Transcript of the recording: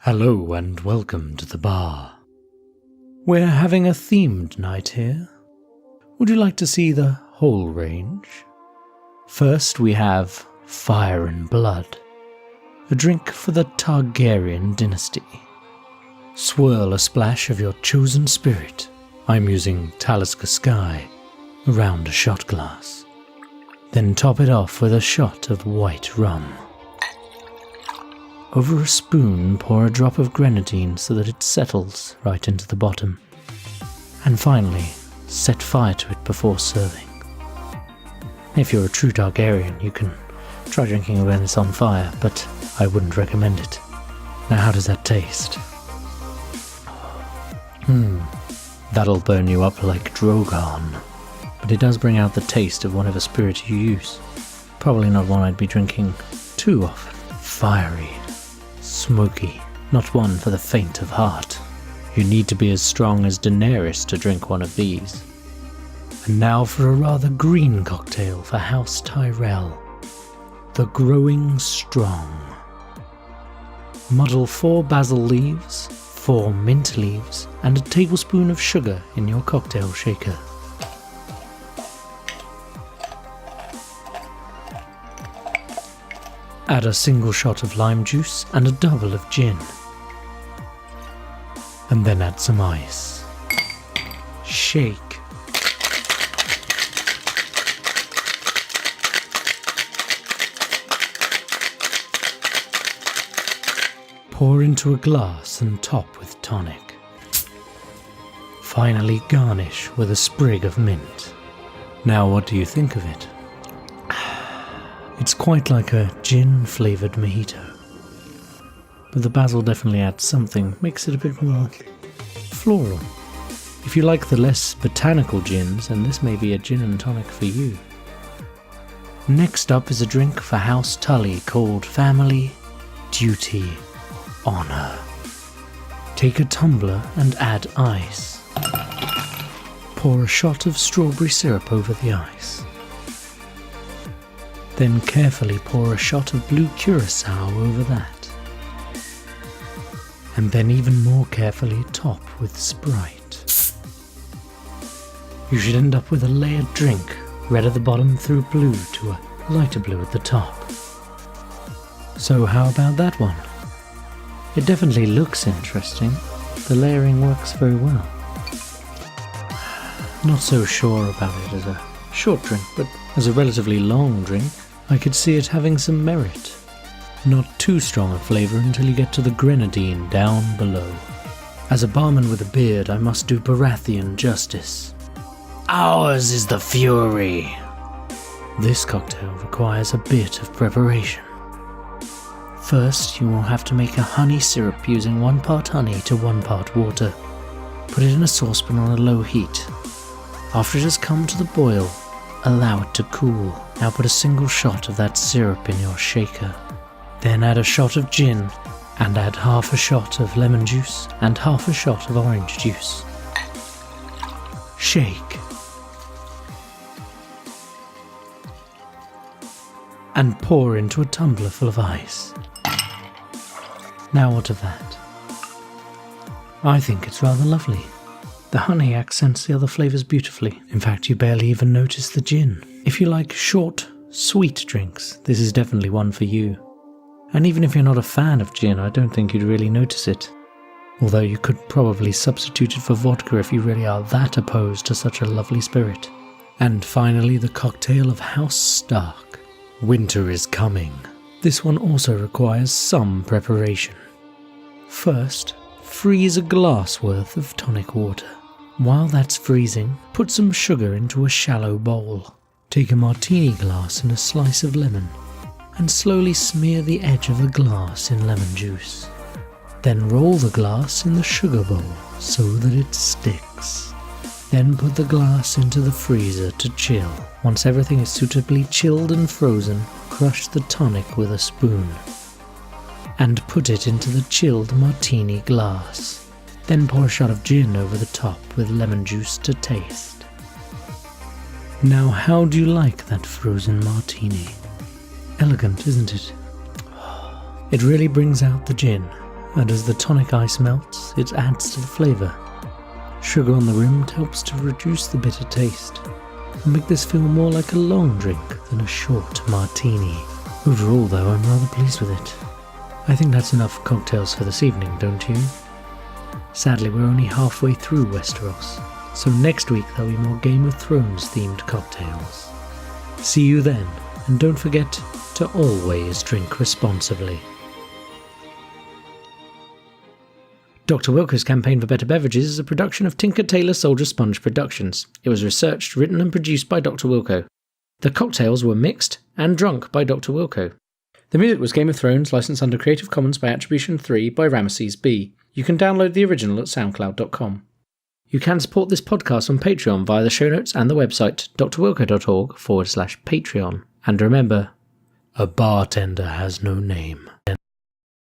Hello and welcome to the bar. We're having a themed night here. Would you like to see the whole range? First we have Fire and Blood, a drink for the Targaryen dynasty. Swirl a splash of your chosen spirit, I'm using Talisker Sky, around a shot glass. Then top it off with a shot of white rum. Over a spoon, pour a drop of grenadine so that it settles right into the bottom. And finally, set fire to it before serving. If you're a true Targaryen, you can try drinking it when it's on fire, but I wouldn't recommend it. Now how does that taste? That'll burn you up like Drogon. But it does bring out the taste of whatever spirit you use. Probably not one I'd be drinking too often. Fiery. Smoky, not one for the faint of heart. You need to be as strong as Daenerys to drink one of these. And now for a rather green cocktail for House Tyrell. The Growing Strong. Muddle 4 basil leaves, 4 mint leaves, and a tablespoon of sugar in your cocktail shaker. Add a single shot of lime juice and a double of gin. And then add some ice. Shake. Pour into a glass and top with tonic. Finally garnish with a sprig of mint. Now what do you think of it? It's quite like a gin-flavoured mojito. But the basil definitely adds something, makes it a bit more floral. If you like the less botanical gins, then this may be a gin and tonic for you. Next up is a drink for House Tully called Family, Duty, Honour. Take a tumbler and add ice. Pour a shot of strawberry syrup over the ice. Then carefully pour a shot of blue curacao over that. And then even more carefully top with Sprite. You should end up with a layered drink, red at the bottom through blue to a lighter blue at the top. So how about that one? It definitely looks interesting. The layering works very well. Not so sure about it as a short drink, but as a relatively long drink, I could see it having some merit. Not too strong a flavour until you get to the grenadine down below. As a barman with a beard, I must do Baratheon justice. Ours is the fury! This cocktail requires a bit of preparation. First, you will have to make a honey syrup using 1 part honey to 1 part water. Put it in a saucepan on a low heat. After it has come to the boil, allow it to cool. Now put a single shot of that syrup in your shaker. Then add a shot of gin, and add half a shot of lemon juice and half a shot of orange juice. Shake. And pour into a tumbler full of ice. Now what of that? I think it's rather lovely. The honey accents the other flavours beautifully. In fact, you barely even notice the gin. If you like short, sweet drinks, this is definitely one for you. And even if you're not a fan of gin, I don't think you'd really notice it. Although you could probably substitute it for vodka if you really are that opposed to such a lovely spirit. And finally, the cocktail of House Stark. Winter is coming. This one also requires some preparation. First, freeze a glass worth of tonic water. While that's freezing, put some sugar into a shallow bowl. Take a martini glass and a slice of lemon, and slowly smear the edge of the glass in lemon juice. Then roll the glass in the sugar bowl so that it sticks. Then put the glass into the freezer to chill. Once everything is suitably chilled and frozen, crush the tonic with a spoon. And put it into the chilled martini glass. Then pour a shot of gin over the top with lemon juice to taste. Now how do you like that frozen martini? Elegant, isn't it? It really brings out the gin, and as the tonic ice melts, it adds to the flavour. Sugar on the rim helps to reduce the bitter taste, and make this feel more like a long drink than a short martini. Overall though, I'm rather pleased with it. I think that's enough cocktails for this evening, don't you? Sadly, we're only halfway through Westeros, so next week there'll be more Game of Thrones themed cocktails. See you then, and don't forget to always drink responsibly. Dr. Wilko's Campaign for Better Beverages is a production of Tinker Tailor Soldier Sponge Productions. It was researched, written and produced by Dr. Wilko. The cocktails were mixed and drunk by Dr. Wilko. The music was Game of Thrones, licensed under Creative Commons by Attribution 3 by Ramesses B. You can download the original at soundcloud.com. You can support this podcast on Patreon via the show notes and the website drwilko.org/Patreon. And remember, a bartender has no name.